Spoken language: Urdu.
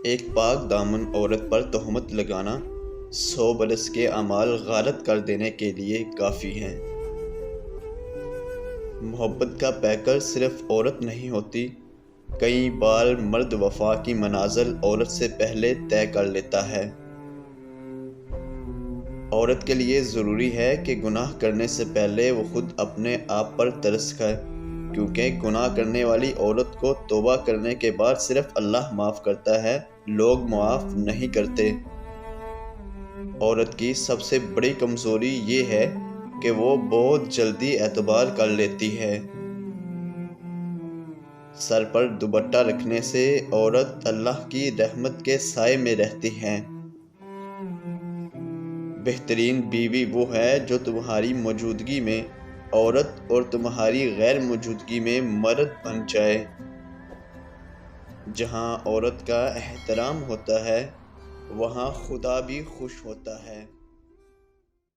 ایک پاک دامن عورت پر تہمت لگانا 100 برس کے اعمال غارت کر دینے کے لیے کافی ہیں۔ محبت کا پیکر صرف عورت نہیں ہوتی، کئی بار مرد وفا کی منازل عورت سے پہلے طے کر لیتا ہے۔ عورت کے لیے ضروری ہے کہ گناہ کرنے سے پہلے وہ خود اپنے آپ پر ترس کھائے، کیونکہ گناہ کرنے والی عورت کو توبہ کرنے کے بعد صرف اللہ معاف کرتا ہے، لوگ معاف نہیں کرتے۔ عورت کی سب سے بڑی کمزوری یہ ہے کہ وہ بہت جلدی اعتبار کر لیتی ہے۔ سر پر دوپٹہ رکھنے سے عورت اللہ کی رحمت کے سائے میں رہتی ہے۔ بہترین بیوی وہ ہے جو تمہاری موجودگی میں عورت اور تمہاری غیر موجودگی میں مرد بن جائے۔ جہاں عورت کا احترام ہوتا ہے، وہاں خدا بھی خوش ہوتا ہے۔